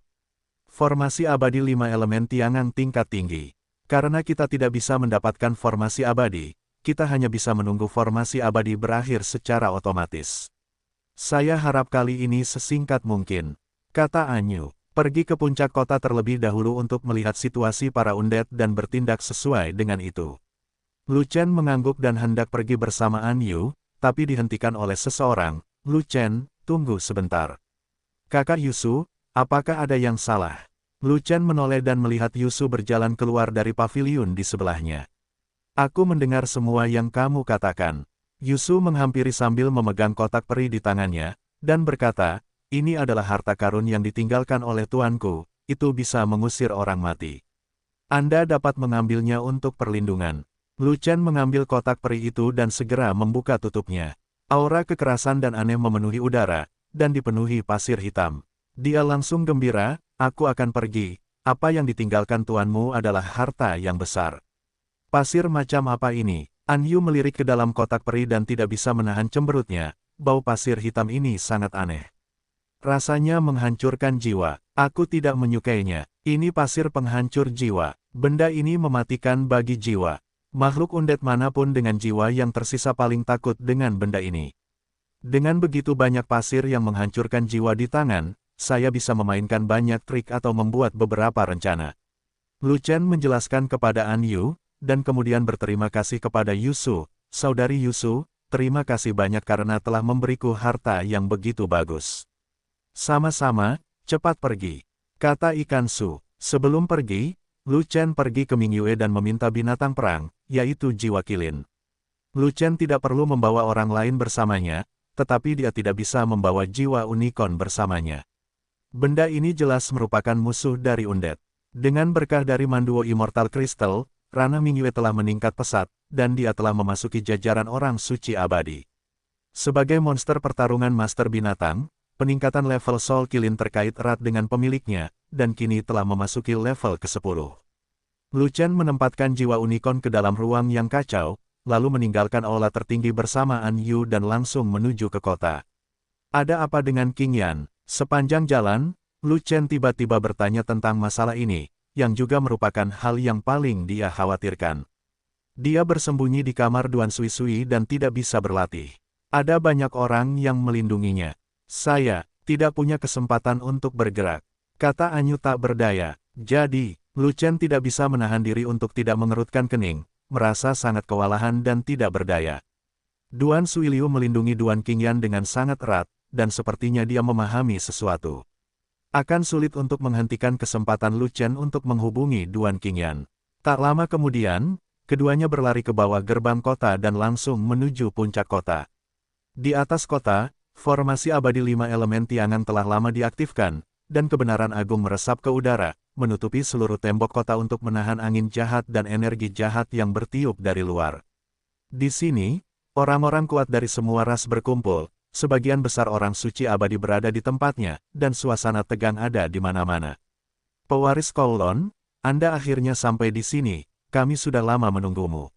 Formasi abadi 5 elemen Tiangang tingkat tinggi. Karena kita tidak bisa mendapatkan formasi abadi, kita hanya bisa menunggu formasi abadi berakhir secara otomatis. Saya harap kali ini sesingkat mungkin, kata Anyu. Pergi ke puncak kota terlebih dahulu untuk melihat situasi para undet dan bertindak sesuai dengan itu. Lu Chen mengangguk dan hendak pergi bersama Anyu, tapi dihentikan oleh seseorang. Lu Chen, tunggu sebentar. Kakak Yusu, apakah ada yang salah? Lu Chen menoleh dan melihat Yusu berjalan keluar dari paviliun di sebelahnya. Aku mendengar semua yang kamu katakan. Yusu menghampiri sambil memegang kotak peri di tangannya, dan berkata, ini adalah harta karun yang ditinggalkan oleh tuanku, itu bisa mengusir orang mati. Anda dapat mengambilnya untuk perlindungan. Lu Chen mengambil kotak peri itu dan segera membuka tutupnya. Aura kekerasan dan aneh memenuhi udara, dan dipenuhi pasir hitam. Dia langsung gembira, aku akan pergi, apa yang ditinggalkan tuanmu adalah harta yang besar. Pasir macam apa ini? Anyu melirik ke dalam kotak peri dan tidak bisa menahan cemberutnya, bau pasir hitam ini sangat aneh. Rasanya menghancurkan jiwa. Aku tidak menyukainya. Ini pasir penghancur jiwa. Benda ini mematikan bagi jiwa. Makhluk undet manapun dengan jiwa yang tersisa paling takut dengan benda ini. Dengan begitu banyak pasir yang menghancurkan jiwa di tangan, saya bisa memainkan banyak trik atau membuat beberapa rencana. Lu Chen menjelaskan kepada Anyu, dan kemudian berterima kasih kepada Yusu. Saudari Yusu, terima kasih banyak karena telah memberiku harta yang begitu bagus. Sama-sama, cepat pergi, kata Ikan Su. Sebelum pergi, Lu Chen pergi ke Mingyue dan meminta binatang perang, yaitu jiwa kilin. Lu Chen tidak perlu membawa orang lain bersamanya, tetapi dia tidak bisa membawa jiwa unicorn bersamanya. Benda ini jelas merupakan musuh dari undet. Dengan berkah dari Manduo Immortal Crystal, ranah Mingyue telah meningkat pesat, dan dia telah memasuki jajaran orang suci abadi. Sebagai monster pertarungan master binatang, peningkatan level Soul Kilin terkait erat dengan pemiliknya, dan kini telah memasuki level ke-10. Lu Chen menempatkan jiwa unicorn ke dalam ruang yang kacau, lalu meninggalkan aula tertinggi bersama An Yu dan langsung menuju ke kota. Ada apa dengan King Yan? Sepanjang jalan, Lu Chen tiba-tiba bertanya tentang masalah ini, yang juga merupakan hal yang paling dia khawatirkan. Dia bersembunyi di kamar Duan Sui Sui dan tidak bisa berlatih. Ada banyak orang yang melindunginya. Saya tidak punya kesempatan untuk bergerak, kata Anyu tak berdaya. Jadi, Lu Chen tidak bisa menahan diri untuk tidak mengerutkan kening, merasa sangat kewalahan dan tidak berdaya. Duan Suiliu melindungi Duan Qingyan dengan sangat erat, dan sepertinya dia memahami sesuatu. Akan sulit untuk menghentikan kesempatan Lu Chen untuk menghubungi Duan Qingyan. Tak lama kemudian, keduanya berlari ke bawah gerbang kota dan langsung menuju puncak kota. Di atas kota, formasi abadi 5 elemen Tiangan telah lama diaktifkan, dan kebenaran agung meresap ke udara, menutupi seluruh tembok kota untuk menahan angin jahat dan energi jahat yang bertiup dari luar. Di sini, orang-orang kuat dari semua ras berkumpul, sebagian besar orang suci abadi berada di tempatnya, dan suasana tegang ada di mana-mana. Pewaris Kowloon, Anda akhirnya sampai di sini, kami sudah lama menunggumu.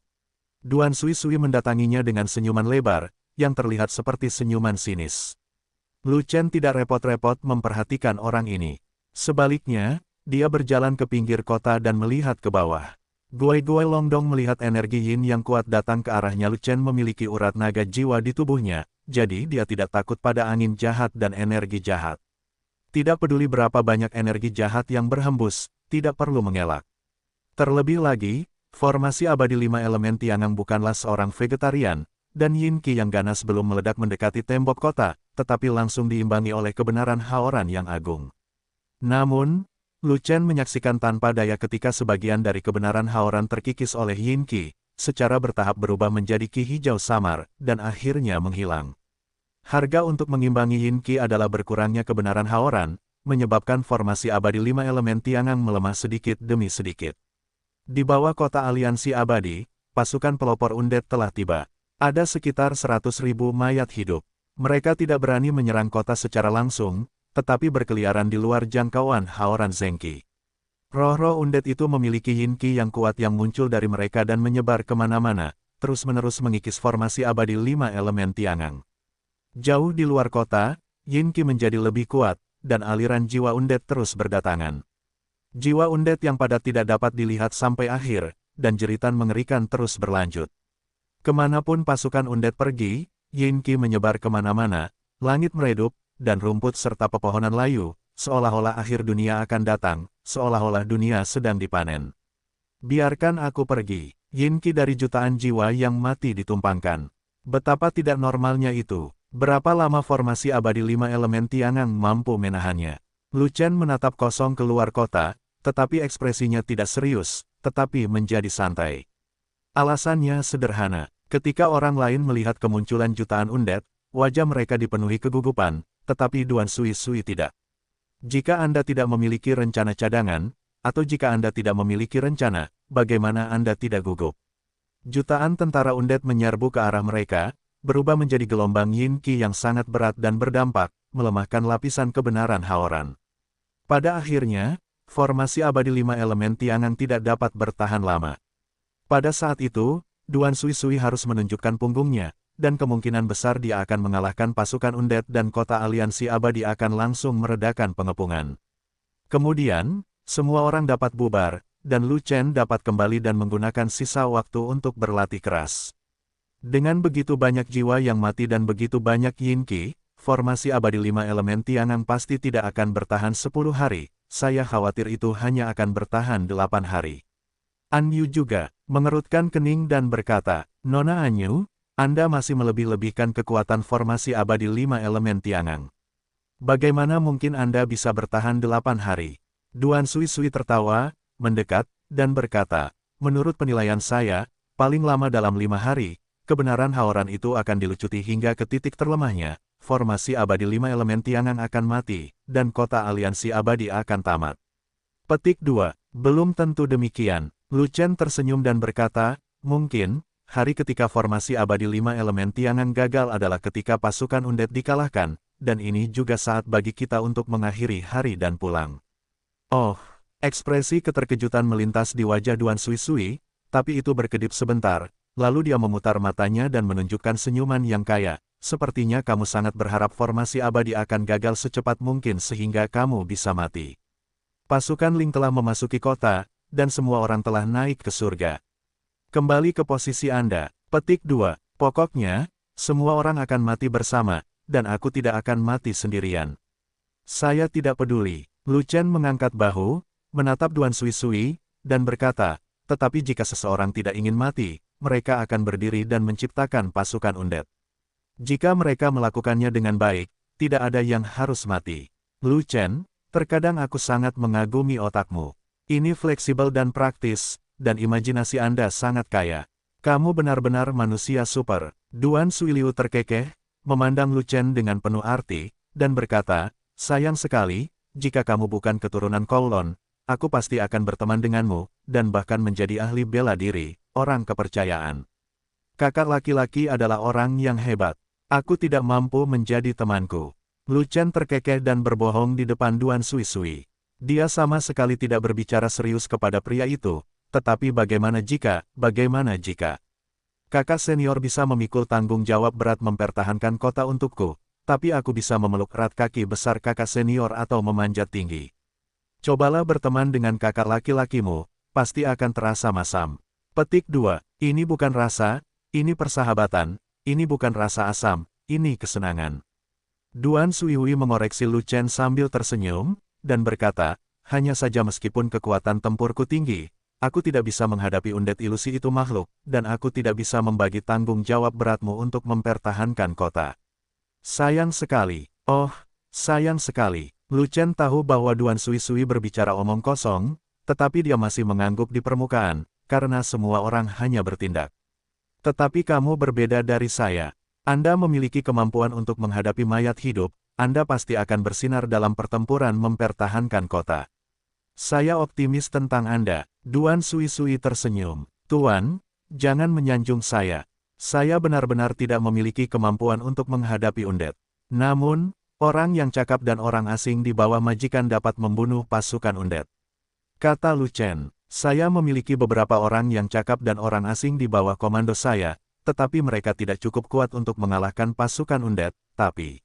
Duan Sui Sui mendatanginya dengan senyuman lebar, yang terlihat seperti senyuman sinis. Lu Chen tidak repot-repot memperhatikan orang ini. Sebaliknya, dia berjalan ke pinggir kota dan melihat ke bawah. Guai Longdong melihat energi yin yang kuat datang ke arahnya. Lu Chen memiliki urat naga jiwa di tubuhnya, jadi dia tidak takut pada angin jahat dan energi jahat. Tidak peduli berapa banyak energi jahat yang berhembus, tidak perlu mengelak. Terlebih lagi, formasi abadi 5 elemen Tiangang bukanlah seorang vegetarian, dan Yin Qi yang ganas belum meledak mendekati tembok kota, tetapi langsung diimbangi oleh kebenaran Haoran yang agung. Namun, Lu Chen menyaksikan tanpa daya ketika sebagian dari kebenaran Haoran terkikis oleh Yin Qi, secara bertahap berubah menjadi Qi hijau samar, dan akhirnya menghilang. Harga untuk mengimbangi Yin Qi adalah berkurangnya kebenaran Haoran, menyebabkan formasi abadi 5 elemen Tiangang melemah sedikit demi sedikit. Di bawah kota aliansi abadi, pasukan pelopor undead telah tiba. Ada sekitar 100.000 mayat hidup. Mereka tidak berani menyerang kota secara langsung, tetapi berkeliaran di luar jangkauan Haoran Zengqi. Roh-roh undead itu memiliki Yin Qi yang kuat yang muncul dari mereka dan menyebar kemana-mana, terus-menerus mengikis formasi abadi 5 elemen Tiangang. Jauh di luar kota, Yin Qi menjadi lebih kuat, dan aliran jiwa undead terus berdatangan. Jiwa undead yang padat tidak dapat dilihat sampai akhir, dan jeritan mengerikan terus berlanjut. Kemanapun pasukan undead pergi, Yin Qi menyebar kemana-mana, langit meredup, dan rumput serta pepohonan layu, seolah-olah akhir dunia akan datang, seolah-olah dunia sedang dipanen. Biarkan aku pergi, Yin Qi dari jutaan jiwa yang mati ditumpangkan. Betapa tidak normalnya itu, berapa lama formasi abadi 5 elemen Tiangang mampu menahannya. Lu Chen menatap kosong keluar kota, tetapi ekspresinya tidak serius, tetapi menjadi santai. Alasannya sederhana. Ketika orang lain melihat kemunculan jutaan undead, wajah mereka dipenuhi kegugupan, tetapi Duan Sui Sui tidak. Jika Anda tidak memiliki rencana cadangan, atau jika Anda tidak memiliki rencana, bagaimana Anda tidak gugup? Jutaan tentara undead menyerbu ke arah mereka, berubah menjadi gelombang Yin Qi yang sangat berat dan berdampak, melemahkan lapisan kebenaran Haoran. Pada akhirnya, formasi abadi 5 elemen Tiangang tidak dapat bertahan lama. Pada saat itu, Duan Sui Sui harus menunjukkan punggungnya, dan kemungkinan besar dia akan mengalahkan pasukan undead dan kota aliansi abadi akan langsung meredakan pengepungan. Kemudian, semua orang dapat bubar, dan Lu Chen dapat kembali dan menggunakan sisa waktu untuk berlatih keras. Dengan begitu banyak jiwa yang mati dan begitu banyak Yin Qi, formasi abadi 5 elemen Tiangang pasti tidak akan bertahan 10 hari, saya khawatir itu hanya akan bertahan 8 hari. An Yu juga mengerutkan kening dan berkata, Nona Anyu, Anda masih melebih-lebihkan kekuatan formasi abadi 5 elemen Tiangang. Bagaimana mungkin Anda bisa bertahan 8 hari? Duan Sui Sui tertawa, mendekat, dan berkata, menurut penilaian saya, paling lama dalam 5 hari, kebenaran Haoran itu akan dilucuti hingga ke titik terlemahnya, formasi abadi 5 elemen Tiangang akan mati, dan kota aliansi abadi akan tamat. Petik 2. Belum tentu demikian. Lu Chen tersenyum dan berkata, mungkin, hari ketika formasi abadi 5 elemen Tiangang gagal adalah ketika pasukan undead dikalahkan, dan ini juga saat bagi kita untuk mengakhiri hari dan pulang. Oh, ekspresi keterkejutan melintas di wajah Duan Sui Sui, tapi itu berkedip sebentar, lalu dia memutar matanya dan menunjukkan senyuman yang kaya. Sepertinya kamu sangat berharap formasi abadi akan gagal secepat mungkin sehingga kamu bisa mati. Pasukan Ling telah memasuki kota, dan semua orang telah naik ke surga. Kembali ke posisi Anda. Petik 2. Pokoknya, semua orang akan mati bersama, dan aku tidak akan mati sendirian. Saya tidak peduli. Lu Chen mengangkat bahu, menatap Duan Sui-Sui, dan berkata, tetapi jika seseorang tidak ingin mati, mereka akan berdiri dan menciptakan pasukan undet. Jika mereka melakukannya dengan baik, tidak ada yang harus mati. Lu Chen, terkadang aku sangat mengagumi otakmu. Ini fleksibel dan praktis, dan imajinasi Anda sangat kaya. Kamu benar-benar manusia super. Duan Suiliu terkekeh, memandang Lu Chen dengan penuh arti, dan berkata, sayang sekali, jika kamu bukan keturunan Kowloon, aku pasti akan berteman denganmu, dan bahkan menjadi ahli bela diri, orang kepercayaan. Kakak laki-laki adalah orang yang hebat. Aku tidak mampu menjadi temanku. Lu Chen terkekeh dan berbohong di depan Duan Sui-Sui. Dia sama sekali tidak berbicara serius kepada pria itu, tetapi bagaimana jika, kakak senior bisa memikul tanggung jawab berat mempertahankan kota untukku, tapi aku bisa memeluk erat kaki besar kakak senior atau memanjat tinggi. Cobalah berteman dengan kakak laki-lakimu, pasti akan terasa masam. Petik 2. Ini bukan rasa, ini persahabatan. Ini bukan rasa asam, ini kesenangan. Duan Suihui mengoreksi Lu Chen sambil tersenyum, dan berkata, hanya saja meskipun kekuatan tempurku tinggi, aku tidak bisa menghadapi undet ilusi itu makhluk, dan aku tidak bisa membagi tanggung jawab beratmu untuk mempertahankan kota. Sayang sekali, oh, sayang sekali. Lu Chen tahu bahwa Duan Sui-Sui berbicara omong kosong, tetapi dia masih mengangguk di permukaan, karena semua orang hanya bertindak. Tetapi kamu berbeda dari saya. Anda memiliki kemampuan untuk menghadapi mayat hidup, Anda pasti akan bersinar dalam pertempuran mempertahankan kota. Saya optimis tentang Anda. Duan Sui-Sui tersenyum. Tuan, jangan menyanjung saya. Saya benar-benar tidak memiliki kemampuan untuk menghadapi undet. Namun, orang yang cakap dan orang asing di bawah majikan dapat membunuh pasukan undet. Kata Lu Chen. Saya memiliki beberapa orang yang cakap dan orang asing di bawah komando saya, tetapi mereka tidak cukup kuat untuk mengalahkan pasukan undet, tapi...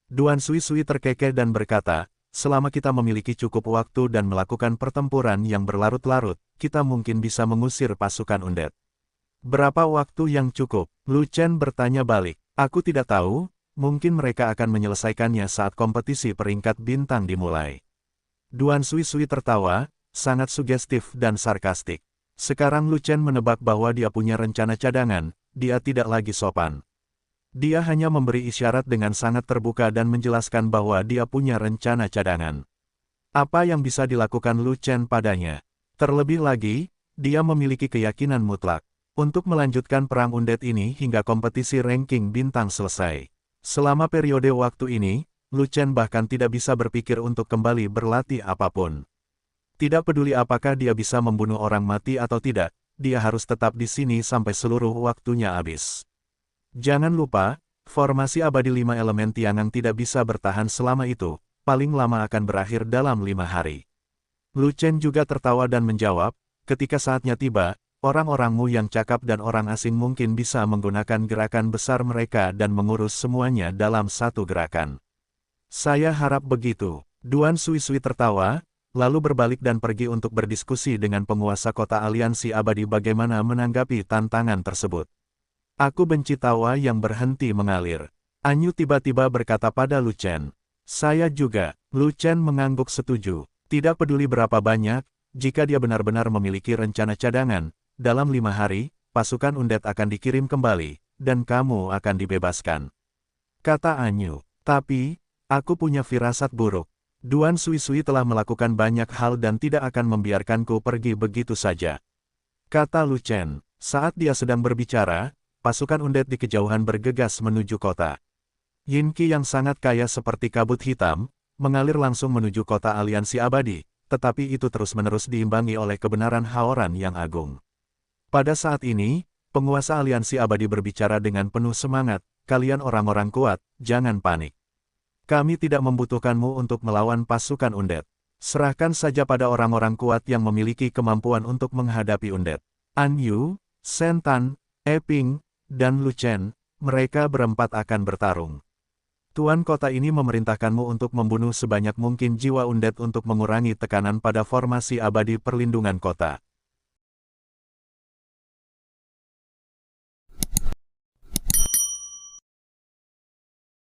Duan Sui-Sui terkekeh dan berkata, selama kita memiliki cukup waktu dan melakukan pertempuran yang berlarut-larut, kita mungkin bisa mengusir pasukan undet. Berapa waktu yang cukup? Lu Chen bertanya balik. Aku tidak tahu, mungkin mereka akan menyelesaikannya saat kompetisi peringkat bintang dimulai. Duan Sui-Sui tertawa, sangat sugestif dan sarkastik. Sekarang Lu Chen menebak bahwa dia punya rencana cadangan, dia tidak lagi sopan. Dia hanya memberi isyarat dengan sangat terbuka dan menjelaskan bahwa dia punya rencana cadangan. Apa yang bisa dilakukan Lu Chen padanya? Terlebih lagi, dia memiliki keyakinan mutlak untuk melanjutkan perang undet ini hingga kompetisi ranking bintang selesai. Selama periode waktu ini, Lu Chen bahkan tidak bisa berpikir untuk kembali berlatih apapun. Tidak peduli apakah dia bisa membunuh orang mati atau tidak, dia harus tetap di sini sampai seluruh waktunya habis. Jangan lupa, formasi abadi 5 elemen Tiangang tidak bisa bertahan selama itu, paling lama akan berakhir dalam 5 hari. Lu Chen juga tertawa dan menjawab, ketika saatnya tiba, orang-orangmu yang cakap dan orang asing mungkin bisa menggunakan gerakan besar mereka dan mengurus semuanya dalam satu gerakan. Saya harap begitu. Duan Sui-Sui tertawa, lalu berbalik dan pergi untuk berdiskusi dengan penguasa kota aliansi abadi bagaimana menanggapi tantangan tersebut. Aku benci tawa yang berhenti mengalir. Anyu tiba-tiba berkata pada Lu Chen. Saya juga. Lu Chen mengangguk setuju. Tidak peduli berapa banyak, jika dia benar-benar memiliki rencana cadangan, dalam 5 hari, pasukan undet akan dikirim kembali, dan kamu akan dibebaskan. Kata Anyu. Tapi, aku punya firasat buruk. Duan Sui-Sui telah melakukan banyak hal dan tidak akan membiarkanku pergi begitu saja. Kata Lu Chen. Saat dia sedang berbicara, pasukan undet di kejauhan bergegas menuju kota. Yin Qi yang sangat kaya seperti kabut hitam, mengalir langsung menuju kota aliansi abadi, tetapi itu terus-menerus diimbangi oleh kebenaran Haoran yang agung. Pada saat ini, penguasa aliansi abadi berbicara dengan penuh semangat, kalian orang-orang kuat, jangan panik. Kami tidak membutuhkanmu untuk melawan pasukan undet. Serahkan saja pada orang-orang kuat yang memiliki kemampuan untuk menghadapi undet. An Yu, Shen Tan, Eping, dan Lu Chen, mereka berempat akan bertarung. Tuan kota ini memerintahkanmu untuk membunuh sebanyak mungkin jiwa undead untuk mengurangi tekanan pada formasi abadi perlindungan kota.